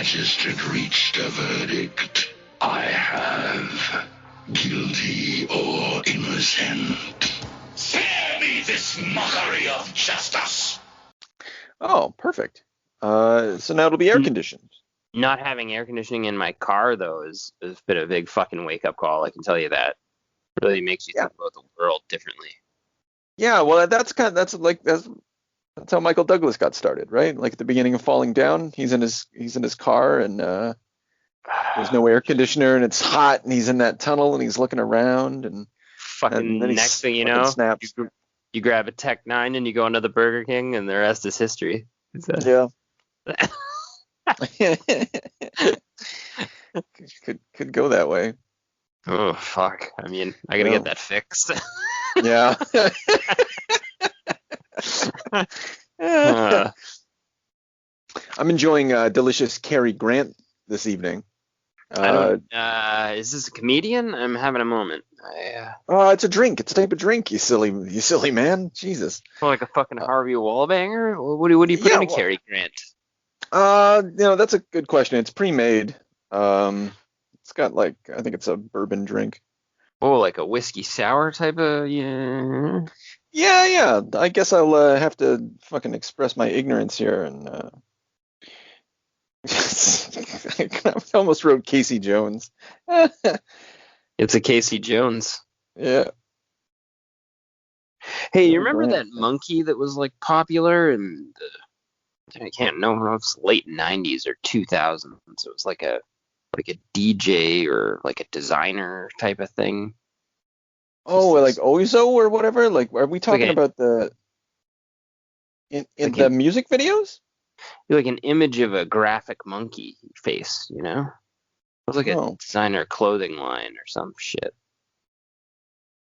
magistrate reached a verdict. I have guilty or innocent. Spare me this mockery of justice. Oh, perfect. So now it'll be air conditioned. Not having air conditioning in my car, though, is been a big fucking wake-up call. I can tell you that. It really makes you think about the world differently. Yeah, well, that's how Michael Douglas got started, right? Like at the beginning of Falling Down, he's in his car and there's no air conditioner and it's hot and he's in that tunnel and he's looking around and fucking then next thing you know, snaps. You grab a Tech 9 and you go into the Burger King and the rest is history. Yeah. could go that way. Oh fuck! I mean, I gotta get that fixed. Yeah. I'm enjoying delicious Cary Grant this evening. Is this a comedian? I'm having a moment. It's a drink. It's a type of drink. You silly man. Jesus. Like a fucking Harvey Wallbanger? What do you put in a Cary Grant? That's a good question. It's pre-made. It's got I think it's a bourbon drink. Oh, like a whiskey sour type of, yeah. Yeah. I guess I'll have to fucking express my ignorance here and I almost wrote Casey Jones. It's a Casey Jones. Yeah. Hey, you remember that monkey that was like popular in I can't know if it's late 90s or 2000s. It was like a DJ or like a designer type of thing. Oh, like Ozo or whatever? Like, are we talking about the in the music videos? Like an image of a graphic monkey face, you know? It was like a designer clothing line or some shit.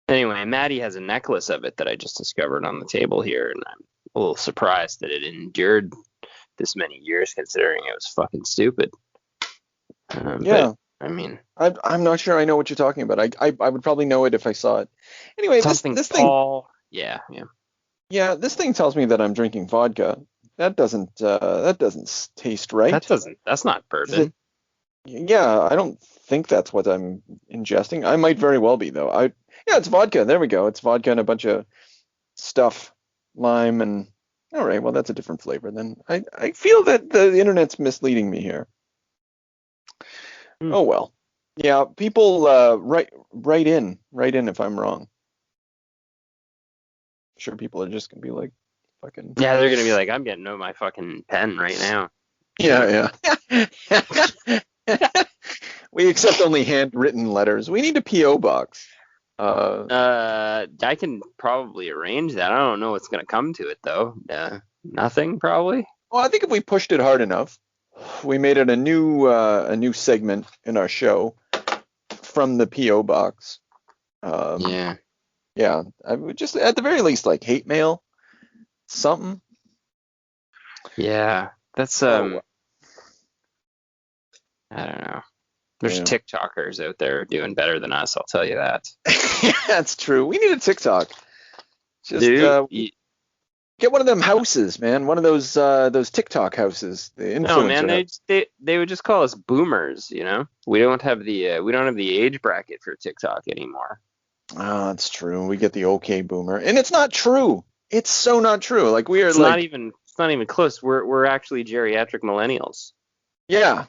Anyway, Maddie has a necklace of it that I just discovered on the table here, and I'm a little surprised that it endured this many years, considering it was fucking stupid. Yeah. But, I mean, I'm not sure I know what you're talking about. I would probably know it if I saw it. Anyway, this thing. Yeah. Yeah, this thing tells me that I'm drinking vodka. That doesn't taste right. That's not bourbon. Yeah, I don't think that's what I'm ingesting. I might very well be though. It's vodka. There we go. It's vodka and a bunch of stuff, lime and. All right, well that's a different flavor then. I feel that the internet's misleading me here. Oh well. Yeah, people write in if I'm wrong. I'm sure people are just gonna be like fucking. Yeah, they're gonna be like, I'm getting out my fucking pen right now. Yeah. We accept only handwritten letters. We need a PO box. I can probably arrange that. I don't know what's gonna come to it though. Nothing probably. Well, I think if we pushed it hard enough, we made it a new segment in our show from the PO box. Yeah. I would just at the very least like hate mail, something. Yeah, that's I don't know. There's TikTokers out there doing better than us. I'll tell you that. That's true. We need a TikTok. Just get one of them houses, man. One of those TikTok houses. The influencer. No, man. They would just call us boomers. You know, we don't have the age bracket for TikTok anymore. Oh, that's true. We get the okay boomer, and it's not true. It's so not true. Like we are. It's not even close. We're actually geriatric millennials. Yeah.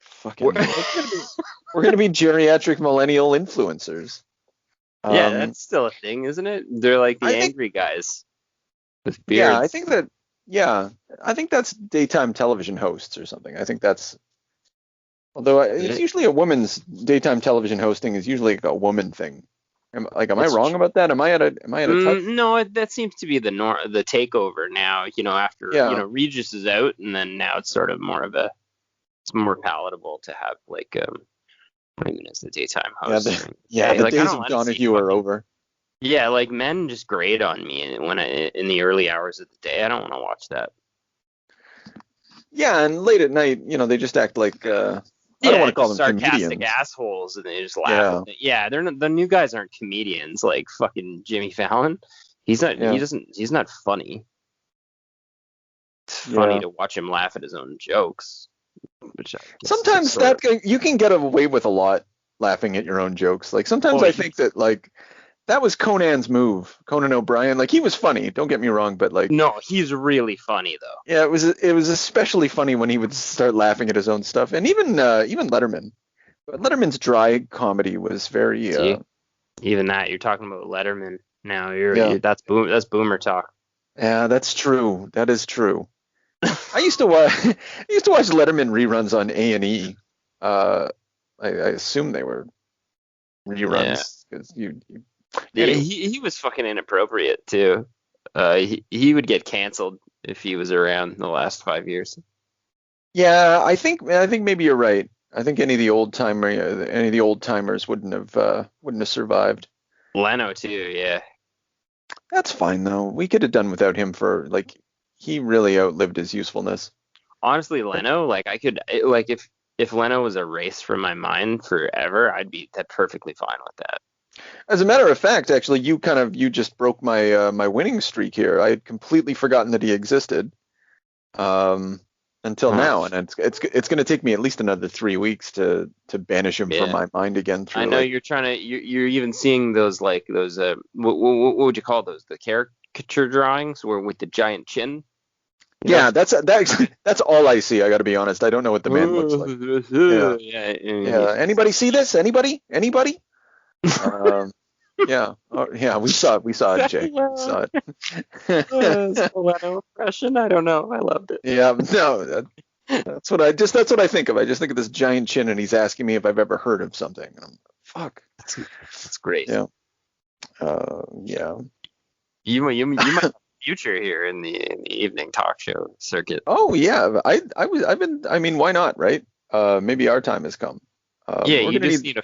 Fucking. We're gonna be geriatric millennial influencers. Yeah, that's still a thing, isn't it? They're like the angry guys with beards. Yeah, I think that. Yeah, I think that's daytime television hosts or something. I think that's. Although it's usually a woman's daytime television hosting is usually like a woman thing. Am I wrong about that? Am I at a touch? No, that seems to be the takeover now. You know, after Regis is out, and then now it's sort of it's more palatable to have like women as the daytime host. The days of Donahue are over. Yeah, like men just grate on me in the early hours of the day. I don't want to watch that. Yeah, and late at night, they just act like. I don't want to call them sarcastic comedians. Assholes, and they just laugh. Yeah, the new guys aren't comedians like fucking Jimmy Fallon. He's not. Yeah. He's not funny. It's funny to watch him laugh at his own jokes. Sometimes you can get away with a lot laughing at your own jokes. Like sometimes I think that like that was Conan's move. Conan O'Brien, like he was funny. Don't get me wrong, but like no, he's really funny though. Yeah, it was especially funny when he would start laughing at his own stuff, and even Letterman. But Letterman's dry comedy was very. Even that you're talking about Letterman now. That's boomer talk. Yeah, that's true. That is true. I used to watch Letterman reruns on A&E. I assume they were reruns because he was fucking inappropriate too. He would get canceled if he was around the last 5 years. Yeah, I think maybe you're right. I think any of the old timers wouldn't have survived. Leno too, yeah. That's fine though. We could have done without him for like he really outlived his usefulness. Honestly, Leno, like I could like if Leno was erased from my mind forever, I'd be perfectly fine with that. As a matter of fact, actually, you just broke my my winning streak here. I had completely forgotten that he existed until now, and it's going to take me at least another 3 weeks to banish him from my mind again. I know you're trying to. You're even seeing those what would you call those? The caricature drawings where with the giant chin. Yeah, that's all I see. I got to be honest. I don't know what the man looks like. Yeah. Anybody see this? Anybody? Yeah. We saw it, Jay. We saw it. Leno impression. I don't know. I loved it. Yeah. No. That's what I think of. I just think of this giant chin, and he's asking me if I've ever heard of something. And I'm fuck. That's great. Yeah. Yeah. You might have a future here in the evening talk show circuit. Oh yeah. I mean, why not, right? Maybe our time has come. You just need a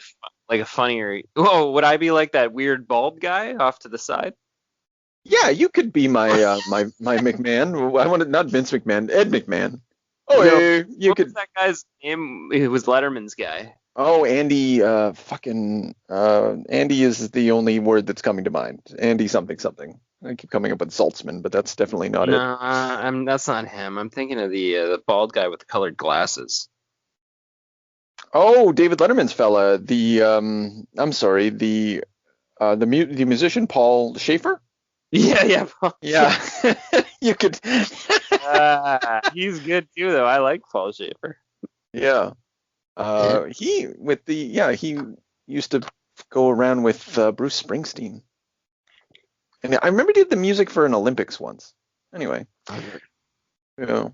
funnier. Oh, would I be like that weird bald guy off to the side? Yeah, you could be my my McMahon. I wanted not Vince McMahon, Ed McMahon. Oh, what was that guy's name? It was Letterman's guy. Oh, Andy. Andy is the only word that's coming to mind. Andy something. I keep coming up with Saltzman, but that's definitely not it. No, that's not him. I'm thinking of the bald guy with the colored glasses. Oh, David Letterman's fella. I'm sorry. The musician Paul Schaefer. Yeah. Yeah. You could. He's good too, though. I like Paul Schaefer. Yeah. He used to go around with Bruce Springsteen. And I remember he did the music for an Olympics once. Anyway. Yeah.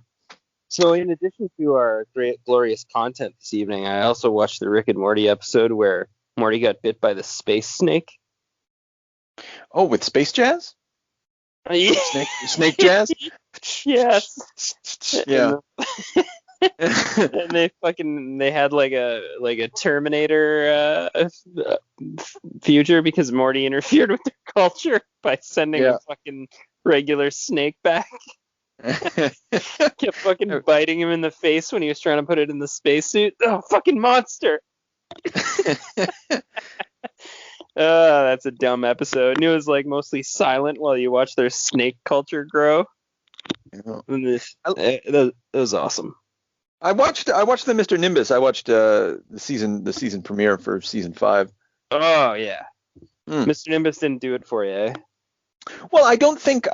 So in addition to our great, glorious content this evening, I also watched the Rick and Morty episode where Morty got bit by the space snake. Oh, with space jazz? Yeah. Snake jazz? Yes. Yeah. And they had like a Terminator future because Morty interfered with their culture by sending a fucking regular snake back. Kept fucking biting him in the face when he was trying to put it in the spacesuit. Oh, fucking monster. That's a dumb episode. And it was like mostly silent while you watch their snake culture grow. Yeah. That was awesome. I watched the Mr. Nimbus. I watched the season premiere for season 5. Oh yeah. Mr. Nimbus didn't do it for you, eh? Well, I think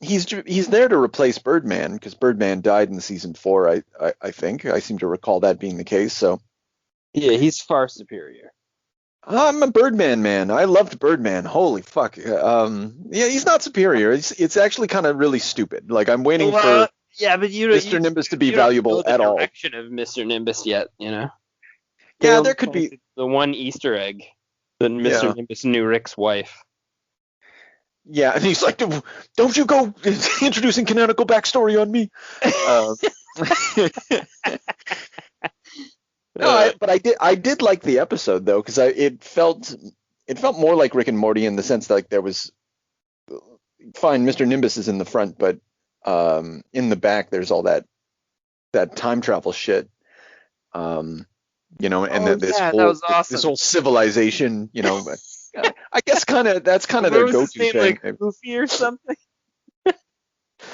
he's there to replace Birdman because Birdman died in season 4. I think I seem to recall that being the case. So yeah, he's far superior. I'm a Birdman man. I loved Birdman. Holy fuck. Yeah, he's not superior. It's actually kind of really stupid. Like I'm waiting for Mr. Nimbus to be valuable at all. Direction of Mr. Nimbus yet, you know? Yeah, there could be the one Easter egg that Mr. Nimbus knew Rick's wife. Yeah, and he's like, "Don't you go introducing canonical backstory on me." No, but I did like the episode though because it felt more like Rick and Morty in the sense that like there was fine Mr. Nimbus is in the front, but in the back there's all that time travel shit. You know, and this whole civilization, you know. I guess that's kind of their go-to thing. Like Goofy or something.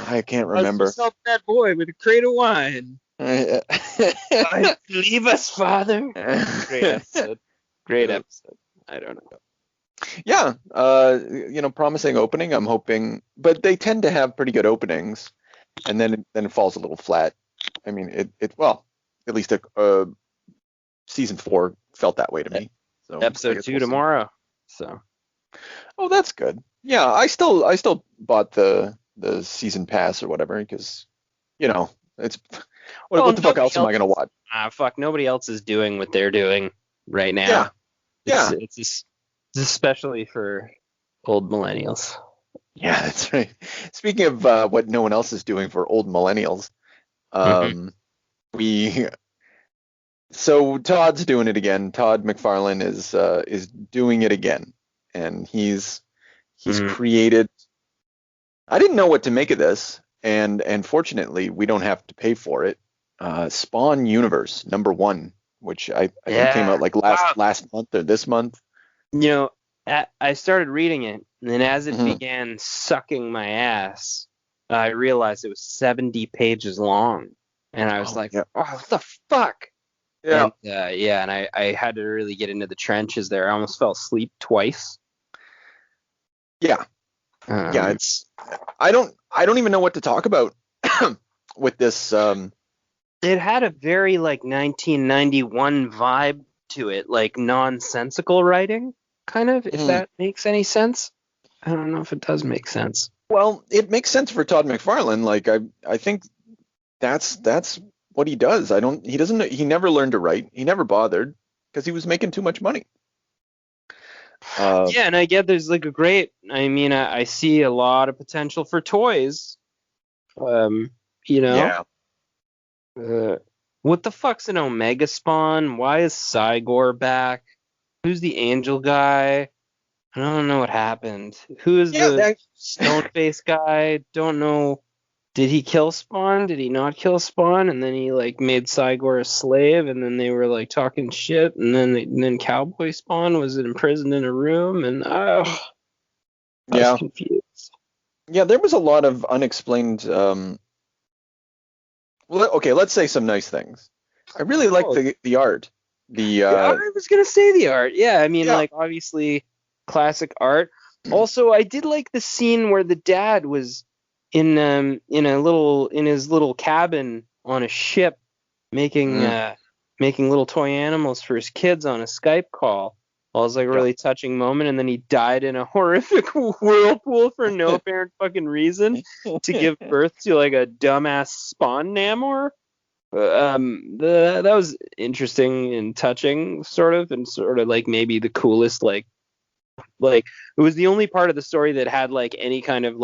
I can't remember. I was just helping that boy with a crate of wine. Leave us, Father. Great episode. Great episode. I don't know. Yeah, promising opening. I'm hoping, but they tend to have pretty good openings, and then it falls a little flat. I mean, at least season 4 felt that way to me. So episode 2 tomorrow. So, oh, that's good. Yeah, I still bought the season pass or whatever because, it's what the fuck else am I gonna watch? Fuck, nobody else is doing what they're doing right now. Yeah. It's especially for old millennials. Yeah, that's right. Speaking of what no one else is doing for old millennials, so Todd's doing it again. Todd McFarlane is doing it again, and he's created. I didn't know what to make of this, and fortunately, we don't have to pay for it. Spawn Universe #1, which I think came out like last month or this month. I started reading it, and then as it began sucking my ass, I realized it was 70 pages long, and I was oh, what the fuck? Yeah. And I had to really get into the trenches there. I almost fell asleep twice. Yeah. It's I don't even know what to talk about with this. It had a very 1991 vibe to it, like nonsensical writing, kind of, if that makes any sense. I don't know if it does make sense. Well, it makes sense for Todd McFarlane. I think that's what he does. He never learned to write. He never bothered because he was making too much money. And I get there's I see a lot of potential for toys. Yeah. What the fuck's an Omega Spawn? Why is Cygor back? Who's the angel guy? I don't know what happened. Who is the stone face guy? Don't know. Did he kill Spawn? Did he not kill Spawn? And then he made Cygor a slave, and then they were talking shit, and then Cowboy Spawn was imprisoned in a room, and I was confused. Yeah, there was a lot of unexplained. Okay, let's say some nice things. I really like the art. I was gonna say the art. Yeah, I mean, obviously classic art. Also, I did like the scene where the dad was in his little cabin on a ship making little toy animals for his kids on a Skype call. It was a really touching moment, and then he died in a horrific whirlpool for no apparent fucking reason to give birth to a dumbass Spawn Namor. That was interesting and touching, sort of maybe the coolest it was the only part of the story that had any kind of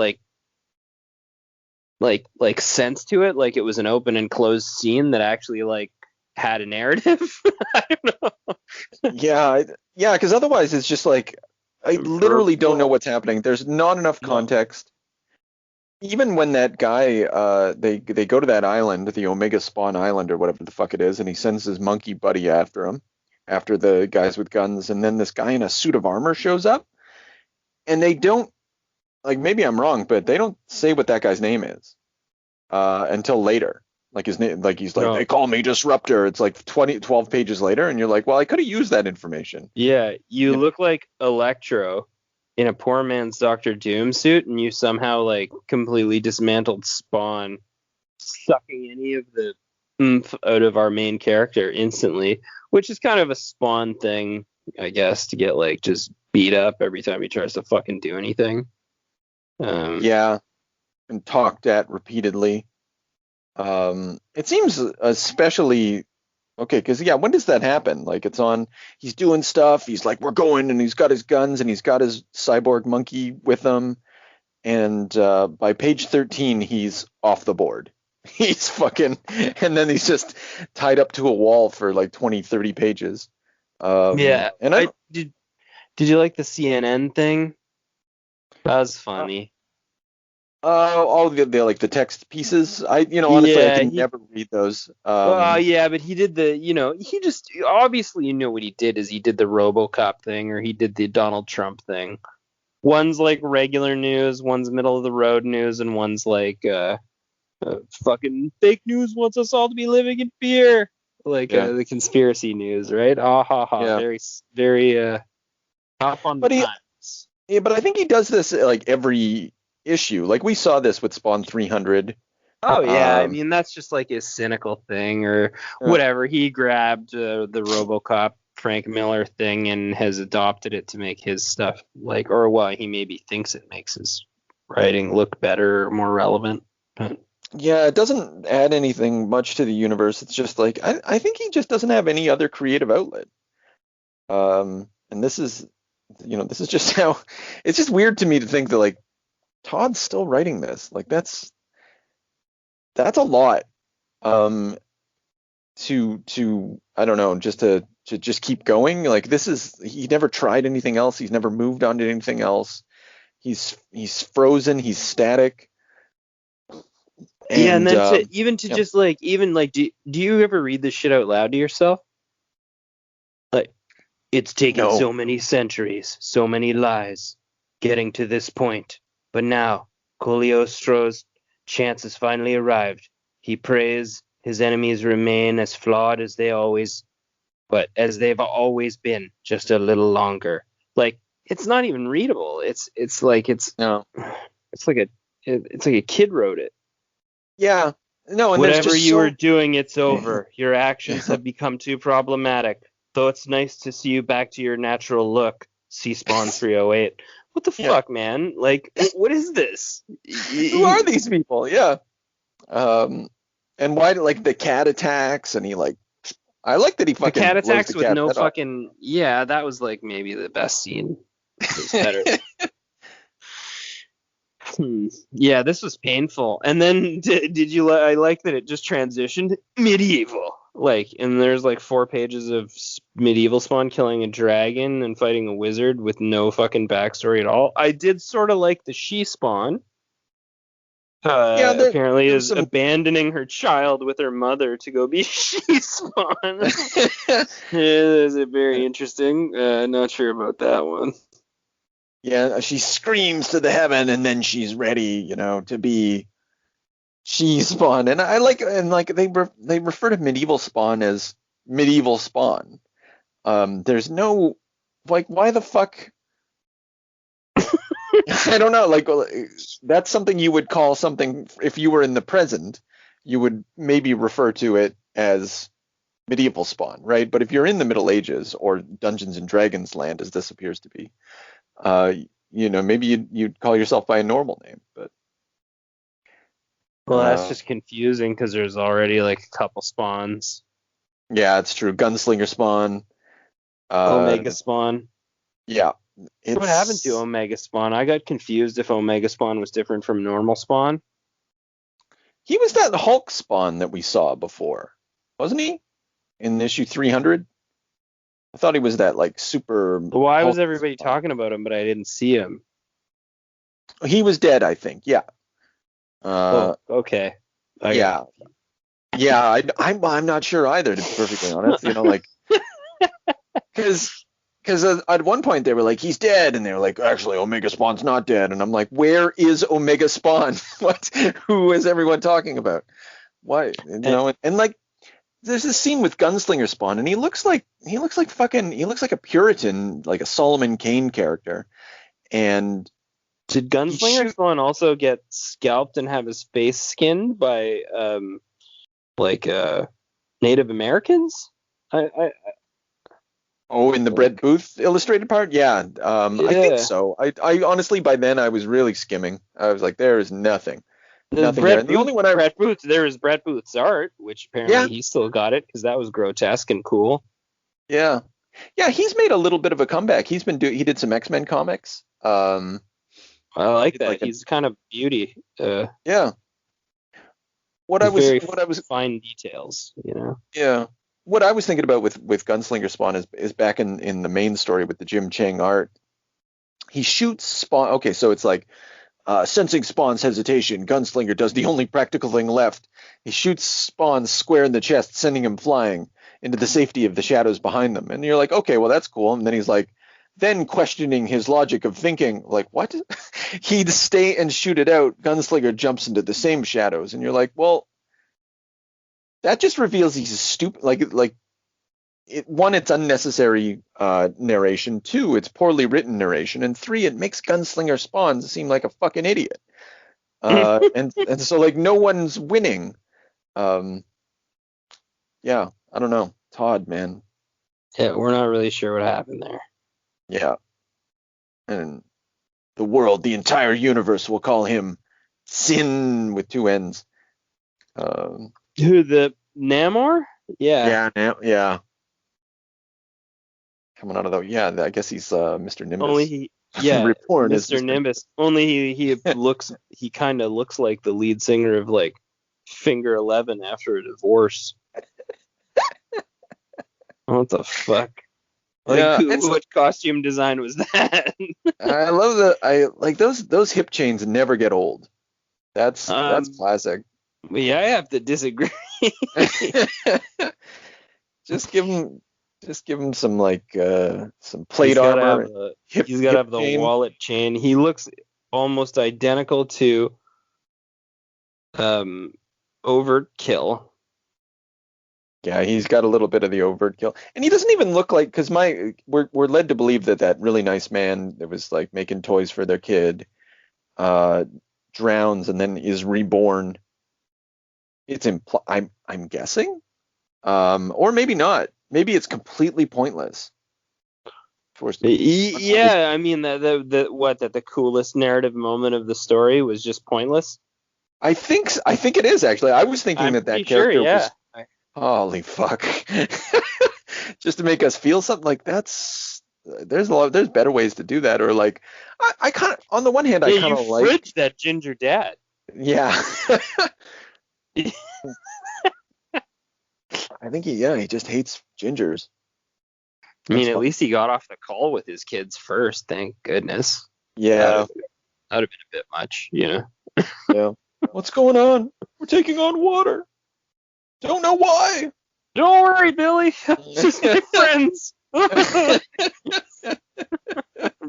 sense to it, it was an open and closed scene that actually had a narrative. I don't know. Yeah, because otherwise it's just I literally don't know what's happening. There's not enough context. Even when that guy, they go to that island, the Omega Spawn Island or whatever the fuck it is, and he sends his monkey buddy after him, after the guys with guns, and then this guy in a suit of armor shows up, and they don't, maybe I'm wrong, but they don't say what that guy's name is until later. His name, they call me Disruptor. It's 12 pages later, and you're well, I could have used that information. Yeah, you look like Electro in a poor man's Doctor Doom suit, and you somehow completely dismantled Spawn, sucking any of the oomph out of our main character instantly, which is kind of a Spawn thing, I guess, to get just beat up every time he tries to fucking do anything. And talked at repeatedly. It seems especially okay because when does that happen? He's doing stuff. He's we're going, and he's got his guns, and he's got his cyborg monkey with him. And by page 13, he's off the board. He's fucking, and then he's just tied up to a wall for 20, 30 pages. And I did you like the CNN thing? That was funny. All the text pieces. Honestly, I can never read those. But he did he just obviously what he did is he did the RoboCop thing, or he did the Donald Trump thing. One's regular news, one's middle of the road news, and one's Fucking fake news wants us all to be living in fear. Like the conspiracy news, right? Ah ha ha. Yeah. Very, very top on the times. Yeah, but I think he does this like every issue. Like we saw this with Spawn 300. Oh yeah, I mean that's just like his cynical thing or whatever. He grabbed the RoboCop Frank Miller thing and has adopted it to make his stuff like, or what he maybe thinks it makes his writing look better or more relevant. Yeah, it doesn't add anything much to the universe. It's just like I think he just doesn't have any other creative outlet. And this is just how it's just weird to me to think that like Todd's still writing this. Like that's a lot. To I don't know, just to just keep going. Like he never tried anything else. He's never moved on to anything else. He's frozen. He's static. And then just like do you ever read this shit out loud to yourself? Like, it's taken so many centuries, so many lies, getting to this point. But now, Cagliostro's chance has finally arrived. He prays his enemies remain as flawed as they've always been, just a little longer. Like, it's not even readable. It's like a kid wrote it. Yeah. No, and whatever you were doing, it's over. Your actions have become too problematic. Though it's nice to see you back to your natural look. See Spawn 308. What the fuck, man? Like, what is this? Who are these people? Yeah. And why, like, the cat attacks, and he, like, I like that he fucking... The cat attacks with no fucking... Off. Yeah, that was, like, maybe the best scene. It was better. Yeah, this was painful. And then did you I like that it just transitioned medieval. Like, and there's like 4 pages of medieval Spawn killing a dragon and fighting a wizard with no fucking backstory at all. I did sort of like the she Spawn. Apparently is abandoning her child with her mother to go be she Spawn. Is it very interesting? Not sure about that one. Yeah, she screams to the heaven, and then she's ready, to be she Spawn. And I like, and like they refer to medieval Spawn as medieval Spawn. There's no, like, why the fuck? I don't know. Like, that's something you would call something if you were in the present. You would maybe refer to it as medieval Spawn, right? But if you're in the Middle Ages or Dungeons and Dragons land, as this appears to be, maybe you'd call yourself by a normal name, but that's just confusing because there's already like a couple spawns. Yeah, it's true. Gunslinger Spawn, Omega Spawn. Yeah, what happened to Omega Spawn? I got confused if Omega Spawn was different from normal Spawn. He was that Hulk Spawn that we saw before, wasn't he? In issue 300. I thought he was that like super. Why was everybody talking about him, but I didn't see him? He was dead, I think. Yeah. Okay. Yeah. I'm not sure either, to be perfectly honest. Because at one point they were like, he's dead, and they were like, actually, Omega Spawn's not dead, and I'm like, where is Omega Spawn? Who is everyone talking about? Why? And like. There's this scene with Gunslinger Spawn, and he looks like a Puritan, like a Solomon Kane character. And did Gunslinger Spawn also get scalped and have his face skinned by Native Americans? In the Brett Booth illustrated part? Yeah. I think so. I honestly, by then I was really skimming. I was like, there is nothing. Nothing there. The only one there is Brett Booth's art, which apparently he still got it because that was grotesque and cool. Yeah, he's made a little bit of a comeback. He did some X-Men comics. I like that. He's kind of beauty. Yeah. What I was fine details, Yeah. What I was thinking about with Gunslinger Spawn is back in the main story with the Jim Chang art. He shoots Spawn. Okay, so it's like. Sensing Spawn's hesitation, Gunslinger does the only practical thing left. He shoots Spawn square in the chest, sending him flying into the safety of the shadows behind them. And you're like, okay, well, that's cool. And then he's like, then questioning his logic of thinking, like, what? He'd stay and shoot it out. Gunslinger jumps into the same shadows. And you're like, well, that just reveals he's stupid. One, it's unnecessary narration. Two, it's poorly written narration. And three, it makes Gunslinger Spawn seem like a fucking idiot. And so, like, no one's winning. Yeah, I don't know. Todd, man. Yeah, we're not really sure what happened there. Yeah. And the world, the entire universe will call him Sin with two N's. Who, the Namor? Yeah. Yeah. Coming out of the, yeah, I guess he's Mr. Nimbus. Only Reborn Mr. Nimbus. Only he kind of looks like the lead singer of like Finger 11 after a divorce. What the fuck? Like, what costume design was that? I love those hip chains never get old. That's classic. Yeah, I have to disagree. Just give him some some plate armor. He's got to have the wallet chain. He looks almost identical to Overkill. Yeah, he's got a little bit of the overkill, and he doesn't even look like, because we're led to believe that really nice man that was like making toys for their kid drowns and then is reborn. It's I'm guessing, or maybe not. Maybe it's completely pointless. Yeah, I mean that the coolest narrative moment of the story was just pointless. I think it is, actually. I was thinking that character was. Holy fuck. Just to make us feel something like there's better ways to do that. Or like, I kind of, on the one hand, I kind of like. Fridge that ginger dad. Yeah. I think he just hates gingers. I mean, at least he got off the call with his kids first, thank goodness. Yeah. That would have been a bit much, you know? Yeah. What's going on? We're taking on water. Don't know why. Don't worry, Billy. Just my friends.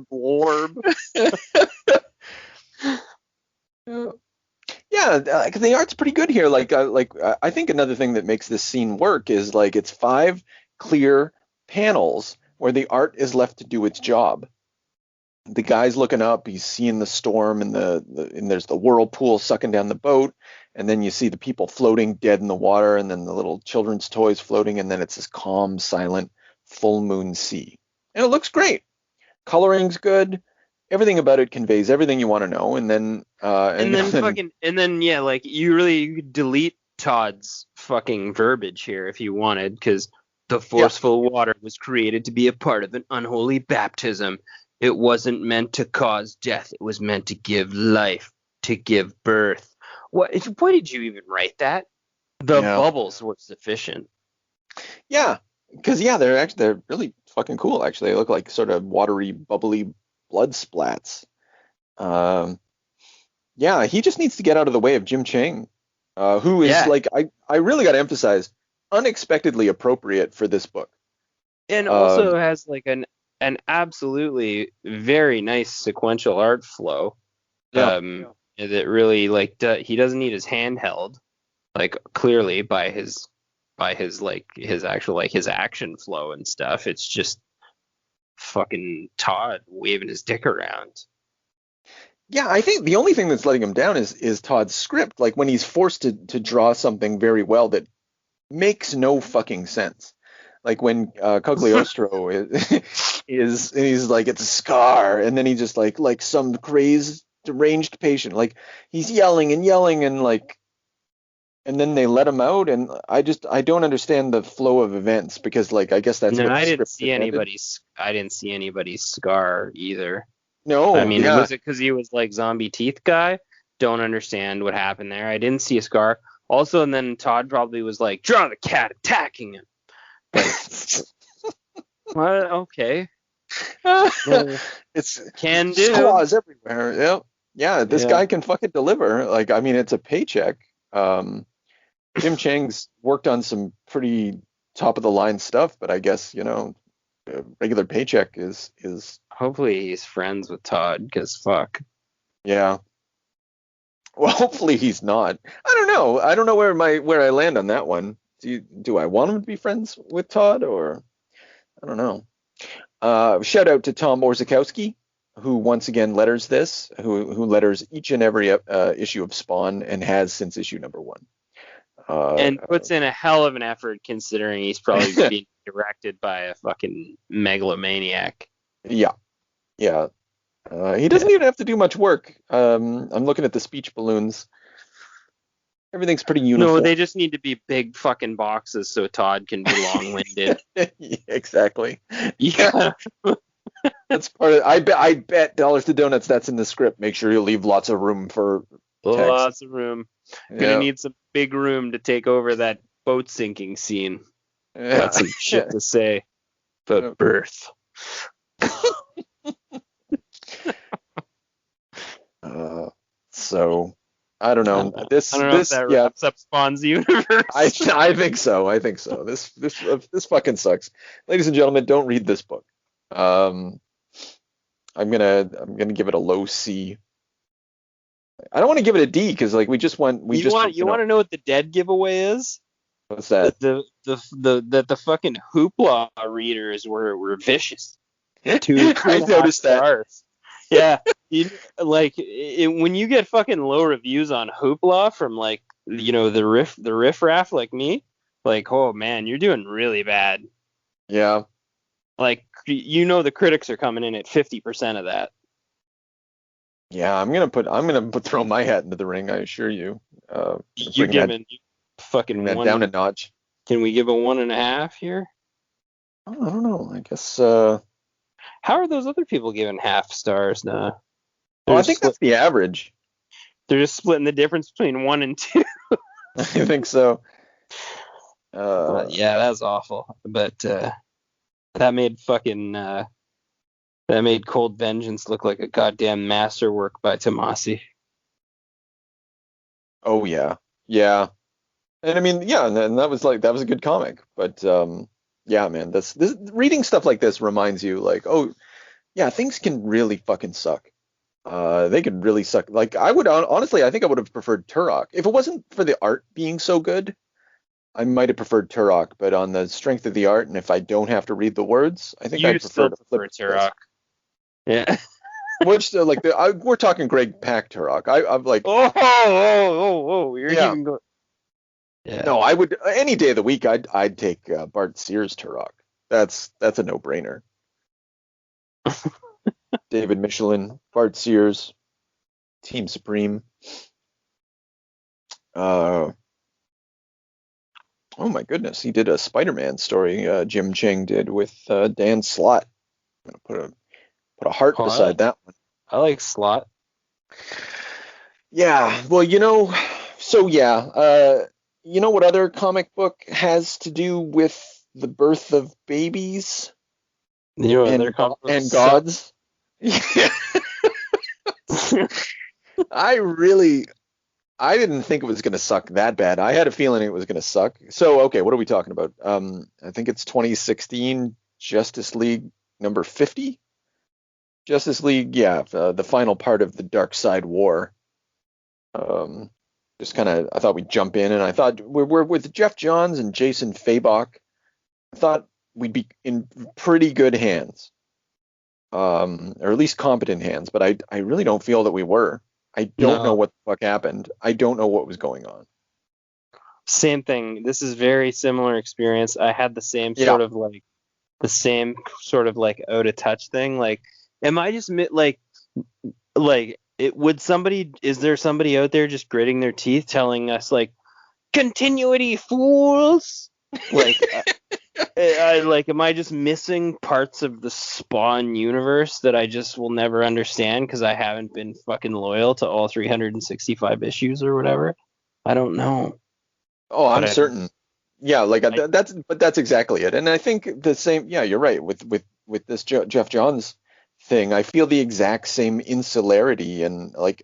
Blorb. Yeah, the art's pretty good here. I think another thing that makes this scene work is like it's 5 clear panels where the art is left to do its job. The guy's looking up, he's seeing the storm, and there's the whirlpool sucking down the boat, and then you see the people floating dead in the water, and then the little children's toys floating, and then it's this calm, silent, full moon sea. And it looks great. Coloring's good. Everything about it conveys everything you want to know, and then you really could delete Todd's fucking verbiage here if you wanted, because the forceful water was created to be a part of an unholy baptism. It wasn't meant to cause death. It was meant to give life, to give birth. Why did you even write that? The bubbles were sufficient. Yeah, because they're really fucking cool. Actually, they look like sort of watery, bubbly blood splats. He just needs to get out of the way of Jim Chang, who is I really got to emphasize, unexpectedly appropriate for this book, and also has like an absolutely very nice sequential art flow. That really he doesn't need his hand held, like clearly by his actual his action flow and stuff. It's just fucking Todd waving his dick around. Yeah, I think the only thing that's letting him down is Todd's script. Like when he's forced to draw something very well that makes no fucking sense. Like when Cogliostro is he's like, it's a scar, and then he just like some crazed, deranged patient, like he's yelling and like, and then they let him out, and I don't understand the flow of events, because like I guess that's what I didn't see anybody's scar either. No, I mean, was it because he was like zombie teeth guy? Don't understand what happened there. I didn't see a scar. Also, and then Todd probably was like, draw the cat attacking him. What? Okay. It's can do. Claws everywhere. Yep. Yeah, this guy can fucking deliver. Like, I mean, it's a paycheck. Jim Chang's worked on some pretty top of the line stuff, but I guess, regular paycheck is Hopefully he's friends with Todd, because fuck. yeah. Well, hopefully he's not. I don't know. I don't know where I land on that one. Do I want him to be friends with Todd, or I don't know. Shout out to Tom Orzakowski, who once again letters this, who letters each and every issue of Spawn and has since issue number 1. And puts in a hell of an effort, considering he's probably being directed by a fucking megalomaniac. Yeah. He doesn't even have to do much work. I'm looking at the speech balloons. Everything's pretty uniform. No, they just need to be big fucking boxes so Todd can be long-winded. Yeah, exactly. Yeah. That's part of. I bet dollars to donuts that's in the script. Make sure you leave lots of room for text. Lots of room. Gonna need some big room to take over that boat sinking scene. Got some shit to say about birth. So I don't know. I don't know if that wraps up Spawn's universe. I think so. This fucking sucks. Ladies and gentlemen, don't read this book. I'm gonna give it a low C. I don't want to give it a D because like we just want you want to know what the dead giveaway is? What's that? The fucking Hoopla readers were vicious. I noticed that. Yeah, when you get fucking low reviews on Hoopla from like the riffraff like me, like, oh man, you're doing really bad. Yeah. Like the critics are coming in at 50% of that. Yeah, I'm gonna throw my hat into the ring. I assure you. You're giving fucking one down a notch. Can we give a 1.5 here? Oh, I don't know. I guess. How are those other people giving half stars now? I think that's the average. They're just splitting the difference between 1 and 2. I think so. Yeah, that's awful. But that made Cold Vengeance look like a goddamn masterwork by Tomasi. Oh yeah. And I mean, yeah, and that was a good comic. But yeah, man, this reading stuff like this reminds you, like, oh yeah, things can really fucking suck. They could really suck. Like, I would honestly, I think I would have preferred Turok if it wasn't for the art being so good. I might have preferred Turok, but on the strength of the art, and if I don't have to read the words, I think I'd prefer Turok. Yeah. Which we're talking Greg Pak Turok. I'm like, you're even going. Yeah. No, I would any day of the week. I'd take Bart Sears Turok. That's a no-brainer. David Michelin, Bart Sears, Team Supreme. Oh my goodness, he did a Spider-Man story. Jim Chang did with Dan Slott. I'm gonna put a heart beside that one. I like Slott. Yeah, well, so yeah. You know what other comic book has to do with the birth of babies? And gods? Yeah. I didn't think it was going to suck that bad. I had a feeling it was going to suck. So, okay, what are we talking about? I think it's 2016 Justice League number 50. Justice League, yeah, the final part of the Dark Side War. Just kind of, I thought we'd jump in, and I thought we're with Geoff Johns and Jason Fabok. I thought we'd be in pretty good hands, or at least competent hands. But I really don't feel that we were. I don't know what the fuck happened. I don't know what was going on. Same thing. This is very similar experience. I had the same sort of like out of touch thing. Like, am I just is there somebody out there just gritting their teeth telling us like, continuity fools? Like, am I just missing parts of the Spawn universe that I just will never understand because I haven't been fucking loyal to all 365 issues or whatever? I don't know. Oh, I'm certain. Yeah, that's exactly it. And I think the same. Yeah, you're right. With this Geoff Johns thing, I feel the exact same insularity and like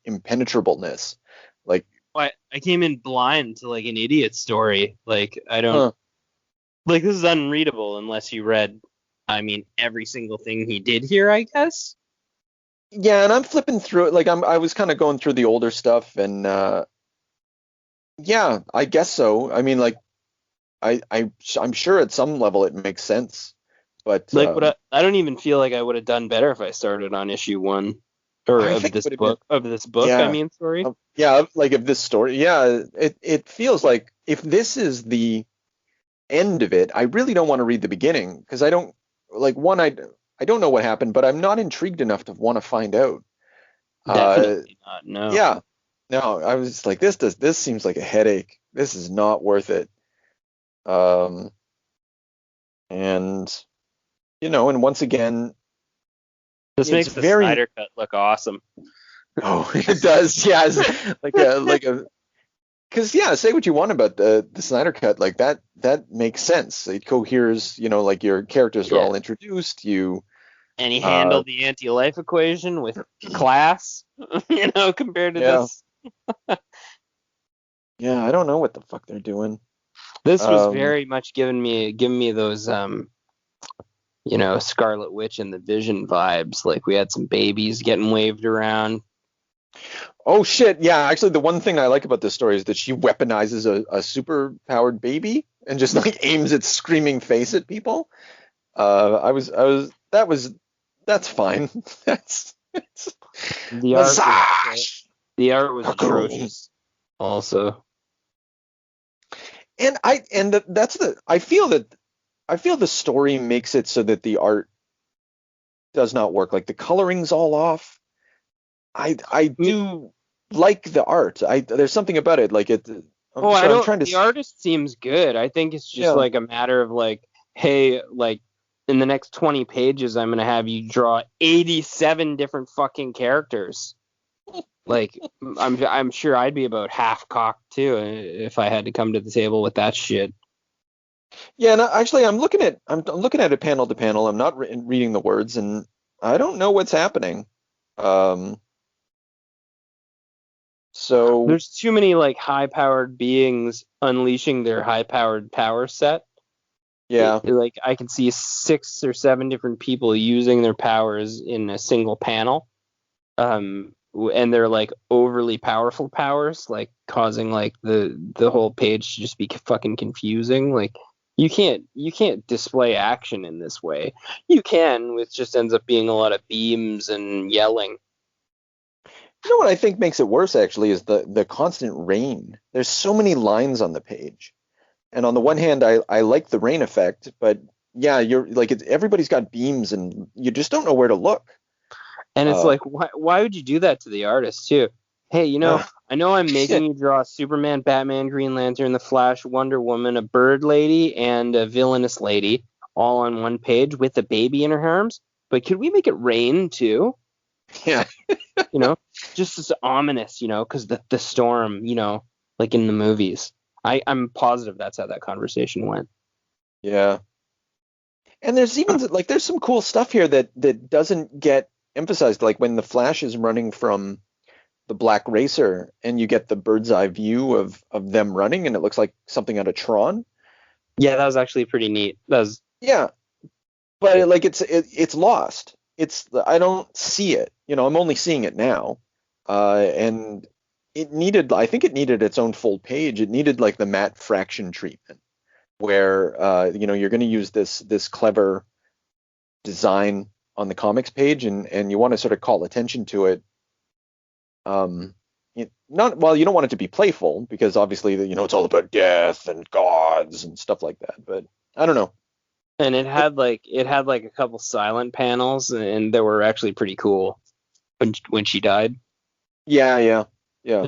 impenetrableness. Like, I came in blind to like an idiot story. Like, I don't like, this is unreadable unless you read I mean, every single thing he did here, I guess. Yeah, and I'm flipping through it. Like I was kind of going through the older stuff, and yeah, I guess so. I mean, like I'm sure at some level it makes sense, but Like, I don't even feel like I would have done better if I started on issue 1 or I of think it this would have book. been, Of this book, I yeah, mean, sorry. yeah, like if this story, yeah, it feels like if this is the end of it, I really don't want to read the beginning because I don't like one, I don't know what happened, but I'm not intrigued enough to want to find out. Definitely not. No. Yeah, no, I was like, this seems like a headache. This is not worth it. Um, and and once again, This it's makes the very, Snyder Cut look awesome. oh, it does, yeah, it's like a, because yeah, say what you want about the Snyder Cut, like that makes sense. It coheres, like your characters are Yeah. all introduced. You, And he handled the anti-life equation with class, compared to yeah, this. yeah, I don't know what the fuck they're doing. This was very much giving me those Scarlet Witch and the Vision vibes. Like we had some babies getting waved around. Oh shit, yeah, actually the one thing I like about this story is that she weaponizes a super powered baby and just like aims its screaming face at people. That's fine. That's The massage. art was atrocious. Also, And I feel the story makes it so that the art does not work. Like the coloring's all off. I do like the art. There's something about it. Like it. I'm trying to. The artist seems good. I think it's just Yeah. like a matter of like, hey, like in the next 20 pages, I'm gonna have you draw 87 different fucking characters. Like, I'm sure I'd be about half cocked too if I had to come to the table with that shit. Yeah, and actually, I'm looking at it panel to panel. I'm not reading the words, and I don't know what's happening. So There's too many like high-powered beings unleashing their high-powered power set. yeah, Like I can see 6 or 7 different people using their powers in a single panel. And they're like overly powerful powers, like causing like the whole page to just be fucking confusing. Like you can't display action in this way. You can, which just ends up being a lot of beams and yelling. you know what I think makes it worse actually is the constant rain. There's so many lines on the page, and on the one hand, I like the rain effect, but yeah, you're like everybody's got beams, and you just don't know where to look. And it's like, why would you do that to the artist too? Hey, I know I'm making you draw Superman, Batman, Green Lantern, the Flash, Wonder Woman, a bird lady, and a villainous lady all on one page with a baby in her arms. But could we make it rain too? Yeah. Just as ominous, because the storm, like in the movies. I'm positive that's how that conversation went. Yeah. And there's even like there's some cool stuff here that doesn't get emphasized, like when the Flash is running from the Black Racer and you get the bird's eye view of them running and it looks like something out of Tron. Yeah, that was actually pretty neat. Yeah, but like it's lost. I don't see it. I'm only seeing it now, and I think it needed its own full page. It needed like the matte fraction treatment, where you're going to use this clever design on the comics page, and you want to sort of call attention to it. You don't want it to be playful because obviously it's all about death and gods and stuff like that. But I don't know. And it had like a couple silent panels, and they were actually pretty cool when she died. Yeah.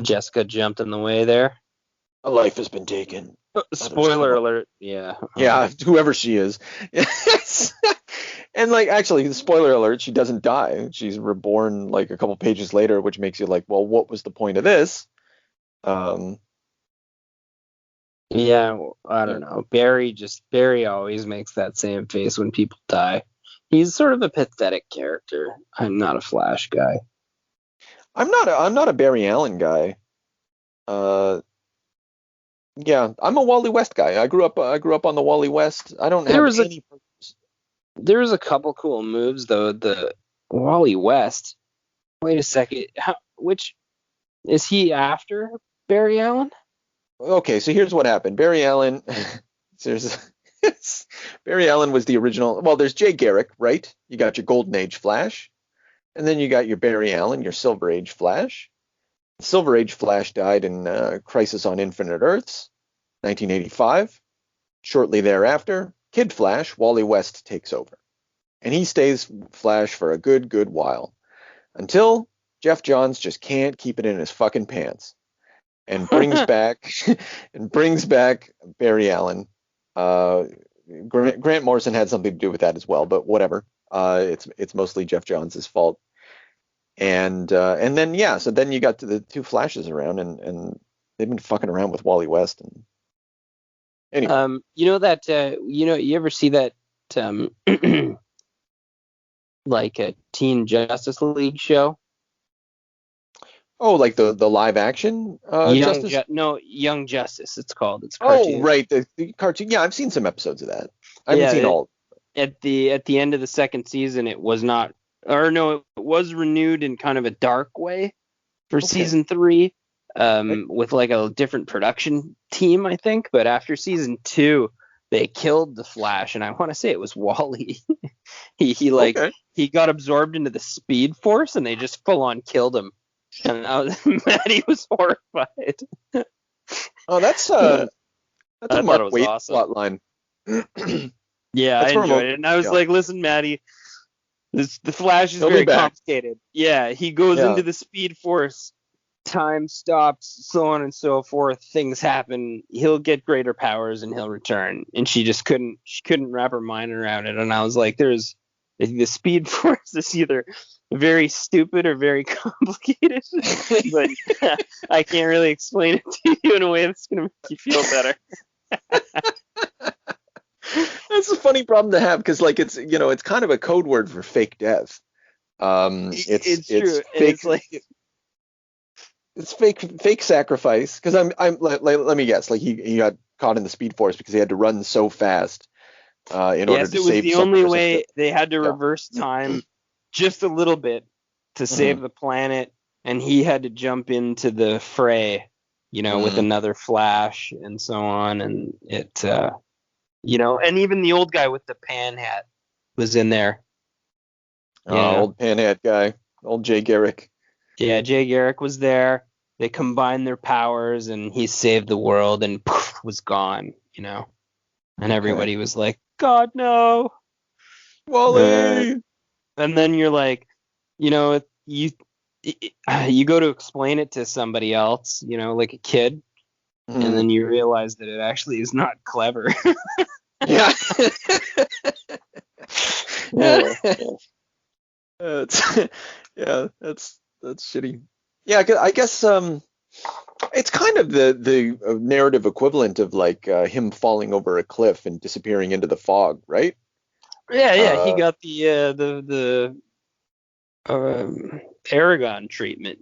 Jessica jumped in the way there. A life has been taken. Spoiler alert. Yeah. Yeah, whoever she is. And like actually, the spoiler alert, she doesn't die. She's reborn like a couple pages later, which makes you like, well, what was the point of this? Yeah, I don't know. Barry always makes that same face when people die. He's sort of a pathetic character. I'm not a Flash guy. I'm not a Barry Allen guy. Yeah, I'm a Wally West guy. I grew up on the Wally West. I don't have any. There's a couple cool moves though. The Wally West. Wait a second. Which is he after Barry Allen? Okay, so here's what happened. Barry Allen, there's Barry Allen was the original. Well, there's Jay Garrick, right? You got your Golden Age Flash, and then you got your Barry Allen, your Silver Age Flash. Silver Age Flash died in Crisis on Infinite Earths, 1985. Shortly thereafter, Kid Flash, Wally West, takes over, and he stays Flash for a good while until Geoff Johns just can't keep it in his fucking pants and brings back Barry Allen. Grant Morrison had something to do with that as well, but whatever. It's mostly Geoff Johns' fault. And then so then you got the two Flashes around, and they've been fucking around with Wally West. And anyway, you ever see that like a Teen Justice League show? Oh, like the live action Justice? Young Justice. It's called. It's cartoon. Oh, right, the cartoon. Yeah, I've seen some episodes of that. I haven't seen all. At the end of the second season, it was not, or no, it was renewed in kind of a dark way for season 3, with like a different production team, I think. But after season 2, they killed the Flash, and I want to say it was Wally. he got absorbed into the Speed Force, and they just full on killed him. And Maddie was horrified. Oh, that's a Mark Waid awesome. Plot line. Yeah, I enjoyed it. And I was like, listen, Maddie, the Flash is very complicated. Yeah, he goes into the Speed Force, time stops, so on and so forth, things happen, he'll get greater powers and he'll return. And she couldn't wrap her mind around it. And I was like, the Speed Force is either very stupid or very complicated, but I can't really explain it to you in a way that's going to make you feel better. That's a funny problem to have, because like it's kind of a code word for fake death. It's true. It's fake sacrifice, because let me guess, like he got caught in the Speed Force because he had to run so fast in order to save. Yes, it was the only way. They had to reverse time just a little bit to save the planet, and he had to jump into the fray, with another Flash and so on, and it, and even the old guy with the pan hat was in there. Old pan hat guy, old Jay Garrick. Yeah, Jay Garrick was there. They combined their powers, and he saved the world, and poof, was gone, and everybody was like, God, no. Wally! And then you're like, you go to explain it to somebody else, like a kid, and then you realize that it actually is not clever. Yeah. That's shitty. Yeah, I guess it's kind of the narrative equivalent of like him falling over a cliff and disappearing into the fog, right? Yeah, he got the Paragon treatment,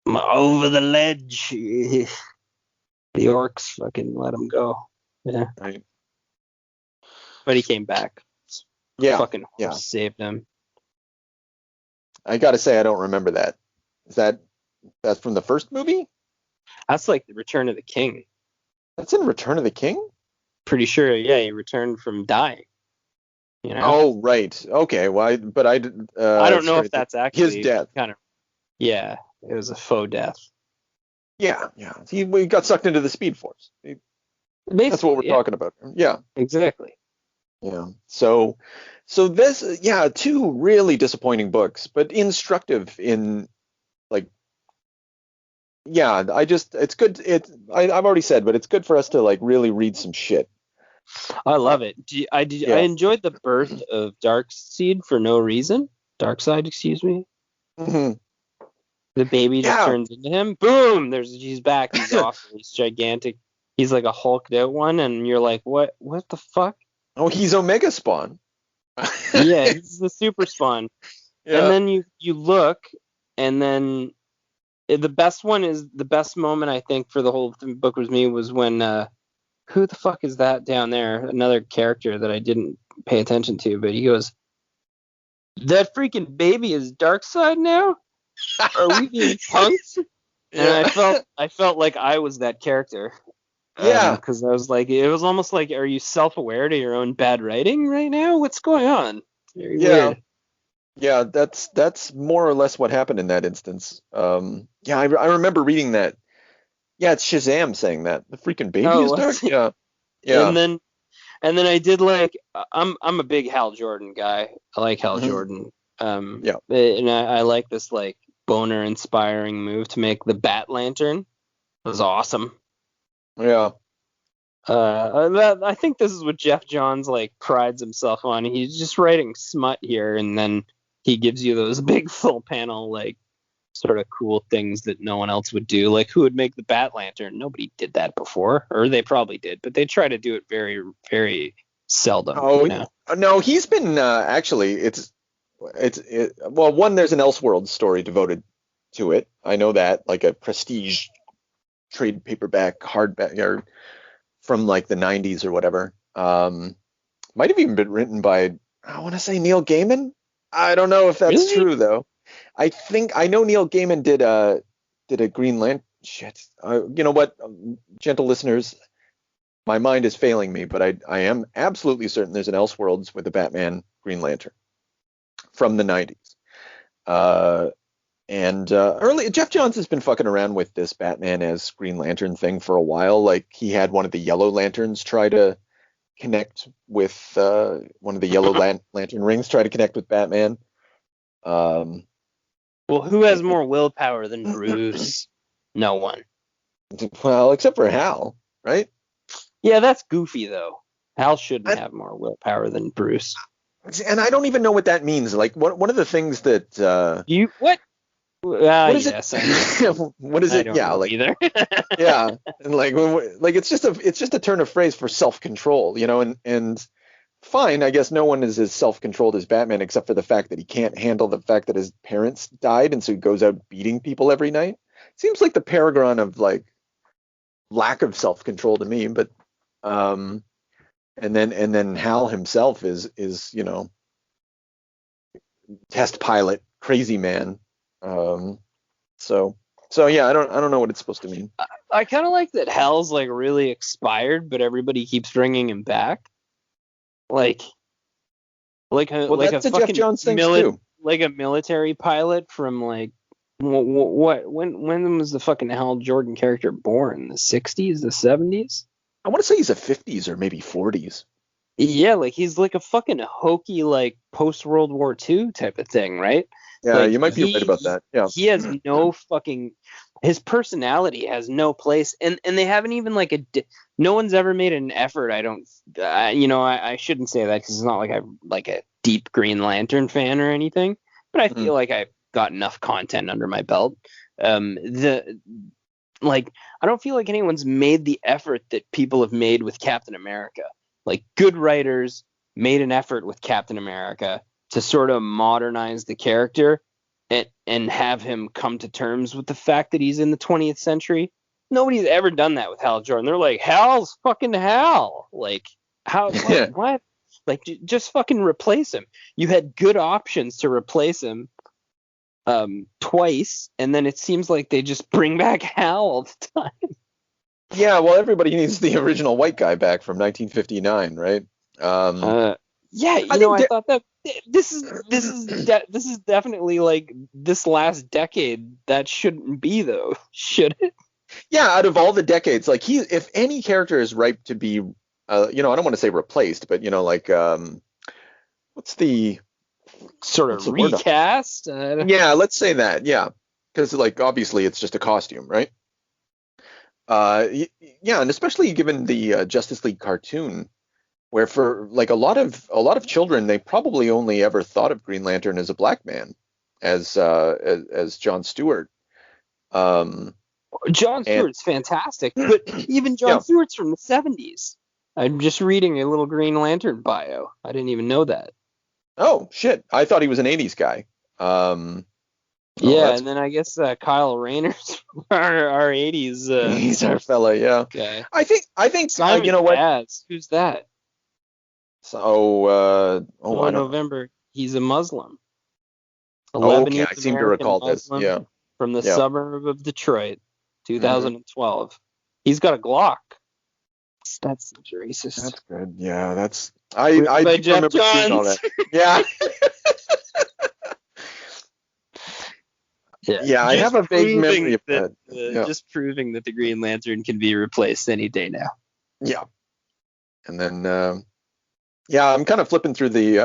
over the ledge. The orcs fucking let him go. Yeah. Right. But he came back. Yeah. Fucking saved him. I gotta say, I don't remember that. That's from the first movie? That's like the Return of the King. That's in Return of the King? Pretty sure, yeah, he returned from dying. Oh, right. Okay. Well, I don't know if that's actually his death. Kind of. Yeah, it was a faux death. Yeah. He got sucked into the Speed Force. That's what we're talking about. Yeah. Exactly. Yeah. So this, two really disappointing books, but instructive in like, it's good. I've already said, but it's good for us to like really read some shit. I love it. I enjoyed the birth of Darkseid for no reason. Darkseid, excuse me. Mm-hmm. The baby just turns into him. Boom! He's back. He's awesome. He's gigantic. He's like a hulked out one, and you're like, what the fuck? Oh, he's Omega Spawn. Yeah, he's the super spawn. Yeah. And then you look, and then the best moment I think for the whole book was when who the fuck is that down there? Another character that I didn't pay attention to, but he goes, that freaking baby is Darkseid now? Are we being punked? And I felt like I was that character. Yeah. Because I was like, it was almost like, are you self-aware to your own bad writing right now? What's going on? Very weird. Yeah, that's more or less what happened in that instance. Yeah, I remember reading that. Yeah, it's Shazam saying that. The freaking baby is dark. Yeah. Yeah. And then I did like, I'm a big Hal Jordan guy. I like Hal Jordan. Yeah. And I like this like boner inspiring move to make the Bat Lantern. It was awesome. Yeah. I think this is what Geoff Johns like prides himself on. He's just writing smut here, and then he gives you those big full panel like sort of cool things that no one else would do. Like, who would make the Bat Lantern? Nobody did that before, or they probably did, but they try to do it very, very seldom. Oh, no, he's been actually. Well, one, there's an Elseworlds story devoted to it. I know that, like a prestige trade paperback hardback or from like the 90s or whatever. Might have even been written by, I want to say, Neil Gaiman. I don't know if that's true though. I know Neil Gaiman did a Green Lantern. Shit. You know what, gentle listeners, my mind is failing me, but I am absolutely certain there's an Elseworlds with a Batman Green Lantern from the 90s. And early Geoff Johns has been fucking around with this Batman as Green Lantern thing for a while. Like, he had one of the Yellow Lanterns try to connect with one of the Yellow Lantern rings try to connect with Batman. Well, who has more willpower than Bruce? No one. Well, except for Hal, right? Yeah, that's goofy though. Hal shouldn't have more willpower than Bruce. And I don't even know what that means. Like, one of the things that what? What is yes, it? What is it? Yeah, like either. yeah, and like it's just a turn of phrase for self-control, you know, and fine, I guess no one is as self-controlled as Batman, except for the fact that he can't handle the fact that his parents died, and so he goes out beating people every night. Seems like the paragon of like lack of self-control to me, but and then Hal himself is you know, test pilot, crazy man. So yeah, I don't know what it's supposed to mean. I kind of like that Hal's like really expired, but everybody keeps bringing him back. Like that's a a Geoff Johns thing too. Like a military pilot from like when was the fucking Hal Jordan character born? The 60s, the 70s? I want to say he's a 50s or maybe 40s. Yeah, like he's like a fucking hokey like post World War II type of thing, right? Yeah, like, you might be right about that. Yeah, he has no fucking. His personality has no place, and they haven't even like no one's ever made an effort. I shouldn't say that because it's not like I'm like a deep Green Lantern fan or anything, but I feel like I've got enough content under my belt. I don't feel like anyone's made the effort that people have made with Captain America. Like, good writers made an effort with Captain America to sort of modernize the character and have him come to terms with the fact that he's in the 20th century. Nobody's ever done that with Hal Jordan. They're like, Hal's fucking Hal. Like, how? What? Like, just fucking replace him. You had good options to replace him twice, and then it seems like they just bring back Hal all the time. Yeah, well, everybody needs the original white guy back from 1959, right? I thought that this is definitely like this last decade. That shouldn't be though, should it? Yeah, out of all the decades, like if any character is ripe to be, I don't want to say replaced, but like, what's the sort of recast? Yeah, let's say that. Yeah, because like obviously it's just a costume, right? Yeah, and especially given the Justice League cartoon, where for like a lot of children, they probably only ever thought of Green Lantern as a black man, as John Stewart. John Stewart's fantastic, but even John Stewart's from the 70s. I'm just reading a little Green Lantern bio. I didn't even know that. Oh shit! I thought he was an 80s guy. Yeah, and then I guess Kyle Rayner's our 80s. He's our fella, yeah. Guy. I think Simon you know what? Baz, who's that? So, I don't November. He's a Muslim. A Okay, Lebanese I seem to American recall this. Muslim Yeah, from the yeah. suburb of Detroit, Mhm. 2012. He's got a Glock. That seems racist. That's good. Yeah, that's Written I by do Geoff remember seeing all Johns. that. Yeah. Yeah, Yeah, I have a vague memory of that. Yeah. Just proving that the Green Lantern can be replaced any day now. Yeah. And then yeah, I'm kind of flipping through the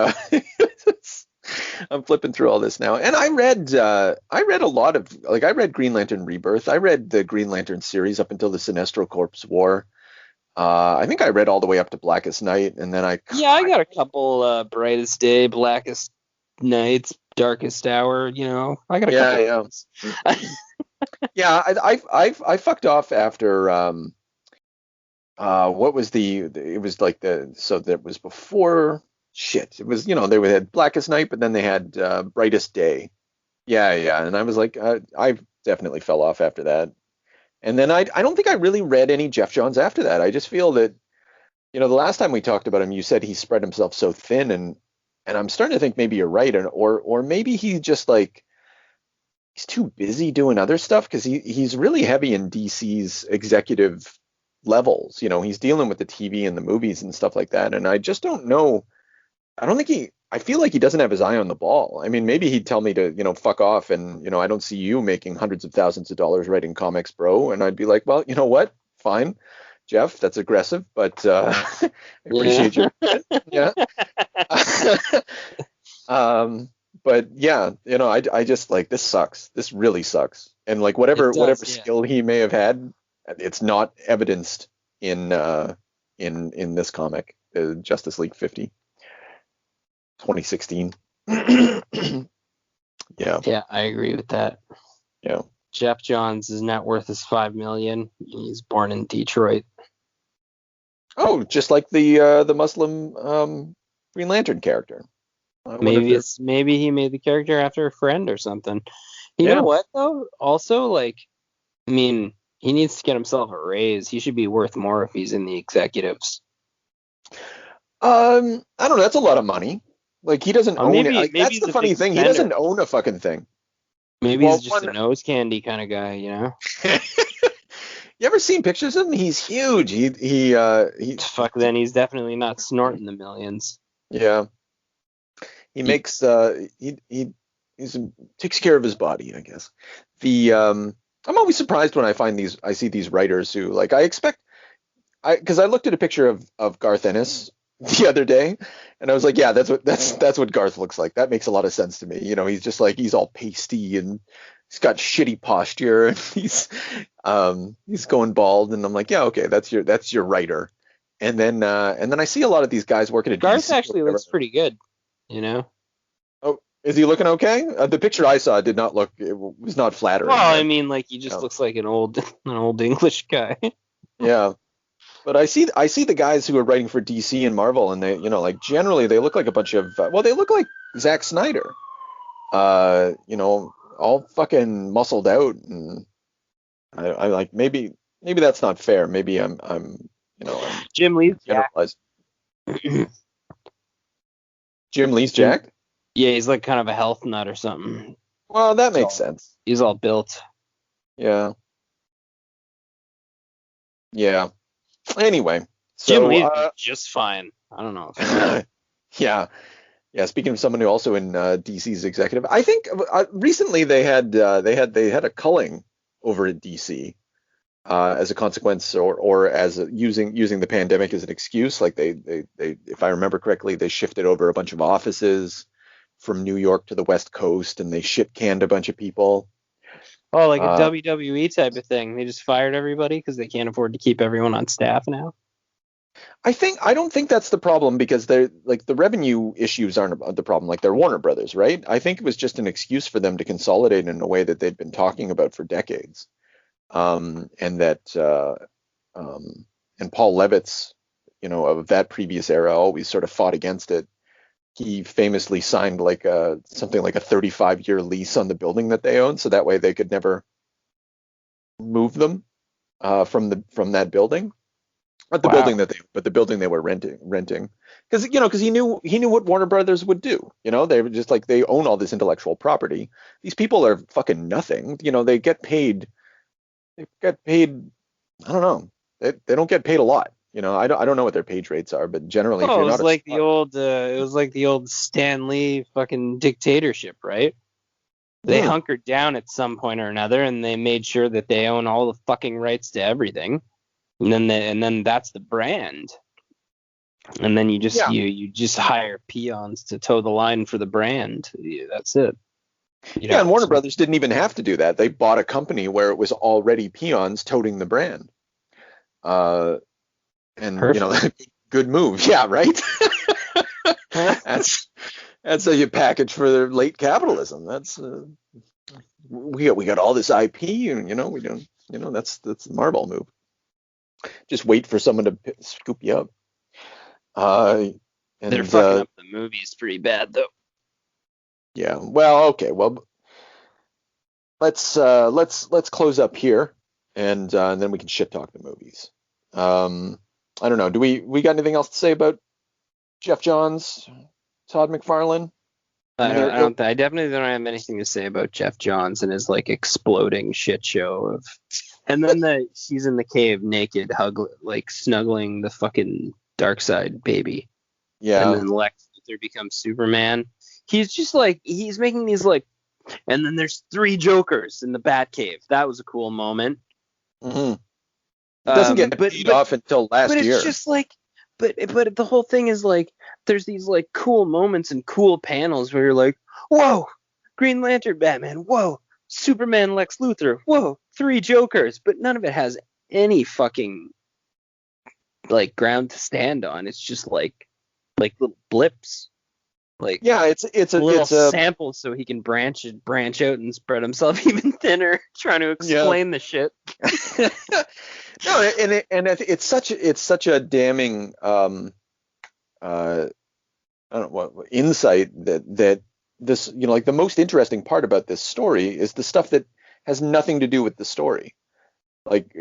I'm flipping through all this now. And I read a lot of I read Green Lantern Rebirth. I read the Green Lantern series up until the Sinestro Corps War. I think I read all the way up to Blackest Night, and then I got a couple Brightest Day, Blackest Nights, Darkest Hour, I got a couple. Yeah. Yeah, I fucked off after what was it was like so that was before shit. It was they had Blackest Night, but then they had Brightest Day. Yeah, and I was like I definitely fell off after that. And then I don't think I really read any Geoff Johns after that. I just feel that the last time we talked about him, you said he spread himself so thin, and I'm starting to think maybe you're right, or maybe he just he's too busy doing other stuff because he's really heavy in DC's executive levels. He's dealing with the TV and the movies and stuff like that, and I just don't know. I feel like he doesn't have his eye on the ball. I mean, maybe he'd tell me to, fuck off and, I don't see you making hundreds of thousands of dollars writing comics, bro. And I'd be like, well, you know what? Fine, Geoff, that's aggressive, but I appreciate you. Yeah. But yeah, I just this sucks. This really sucks. And whatever skill he may have had, it's not evidenced in this comic, Justice League 50. 2016. Yeah, I agree with that. Yeah. Geoff Johns' net worth is $5 million. He's born in Detroit. Oh, just like the Muslim Green Lantern character. Maybe he made the character after a friend or something. You know what though? Also, I mean, he needs to get himself a raise. He should be worth more if he's in the executives. I don't know. That's a lot of money. He doesn't own it. That's the funny thing. He doesn't own a fucking thing. Maybe he's just a nose candy kind of guy, You ever seen pictures of him? He's huge. Fuck, then he's definitely not snorting the millions. Yeah. He makes he takes care of his body, I guess. I'm always surprised when I see these writers who because I looked at a picture of Garth Ennis the other day, and I was like, yeah, that's what Garth looks like. That makes a lot of sense to me. He's just he's all pasty and he's got shitty posture, and he's going bald, and I'm like, yeah, okay, that's your writer. And then I see a lot of these guys working at Garth DC. Actually looks pretty good, Oh, is he looking okay? The picture I saw did not look. It was not flattering. Well, I mean, he just looks like an old English guy. Yeah. But I see the guys who are writing for DC and Marvel, and they, generally they look like a bunch of, they look like Zack Snyder, all fucking muscled out, and I maybe that's not fair. Maybe I'm Jim Lee's jacked. Jim Lee's jacked? Yeah, he's kind of a health nut or something. Well, that makes sense. He's all built. Yeah. Yeah. Anyway, Jim Lee's just fine. I don't know. Yeah. Speaking of someone who also in DC's executive, I think recently they had a culling over at DC as a consequence, or as using the pandemic as an excuse. They if I remember correctly, they shifted over a bunch of offices from New York to the West Coast, and they shit canned a bunch of people. Oh, like a WWE type of thing. They just fired everybody because they can't afford to keep everyone on staff now. I don't think that's the problem, because they're the revenue issues aren't the problem. They're Warner Brothers, right? I think it was just an excuse for them to consolidate in a way that they'd been talking about for decades. And Paul Levitz, of that previous era, always sort of fought against it. he famously signed like something like a 35-year lease on the building that they own, so that way they could never move them from that building. Not the building but the building they were renting. Because he knew what Warner Brothers would do. They were just like, they own all this intellectual property. These people are fucking nothing. They get paid. They get paid. I don't know. They don't get paid a lot. I don't know what their page rates are, but generally, if you're not it was like the old Stan Lee fucking dictatorship, right? They hunkered down at some point or another, and they made sure that they own all the fucking rights to everything, and then that's the brand. And then you just hire peons to toe the line for the brand. Yeah, that's it. And Warner Brothers didn't even have to do that. They bought a company where it was already peons toting the brand. Good move. Yeah, right. That's how you package for their late capitalism. That's we got all this IP, and we don't. That's the Marlboro move. Just wait for someone to scoop you up. They're fucking up the movies pretty bad, though. Yeah. Well, okay. Well, let's close up here, and then we can shit talk the movies. I don't know. Do we got anything else to say about Geoff Johns, Todd McFarlane? I definitely don't have anything to say about Geoff Johns and his like exploding shit show of. And then he's in the cave naked, snuggling the fucking Darkseid baby. Yeah. And then Lex Luthor becomes Superman. He's just like, he's making these like, and then there's 3 Jokers in the Batcave. That was a cool moment. Mm-hmm. It doesn't get paid off until last year. But it's just like, but the whole thing is like, there's these like cool moments and cool panels where you're like, whoa, Green Lantern Batman, whoa, Superman Lex Luthor, whoa, 3 Jokers, but none of it has any fucking like ground to stand on. It's just like little blips. Like, yeah, it's a sample so he can branch out and spread himself even thinner, trying to explain the shit. No, and it's such a damning I don't know what insight that this, like the most interesting part about this story is the stuff that has nothing to do with the story. Like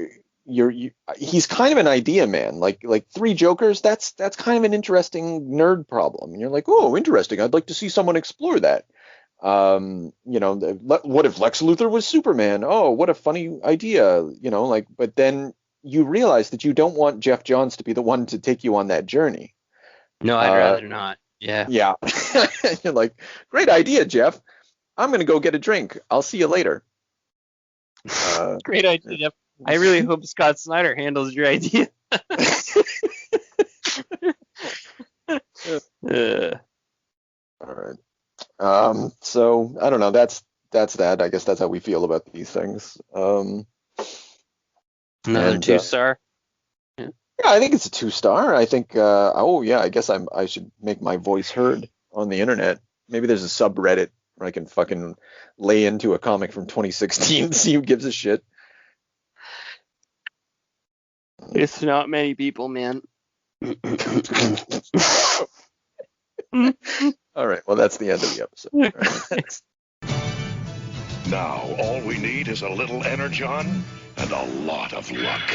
he's kind of an idea man. Like 3 Jokers, that's kind of an interesting nerd problem. And you're like, oh, interesting. I'd like to see someone explore that. What if Lex Luthor was Superman? Oh, what a funny idea. But then you realize that you don't want Geoff Johns to be the one to take you on that journey. No, I'd rather not. Yeah. Yeah. You're like, great idea, Jeff. I'm going to go get a drink. I'll see you later. Great idea, Jeff. I really hope Scott Snyder handles your idea. All right. So I don't know. That's that. I guess that's how we feel about these things. Another 2-star. Yeah, I think it's a 2-star. I think. I guess I should make my voice heard on the internet. Maybe there's a subreddit where I can fucking lay into a comic from 2016 and see who gives a shit. It's not many people, man. All right. Well, that's the end of the episode. Now, all we need is a little energon and a lot of luck.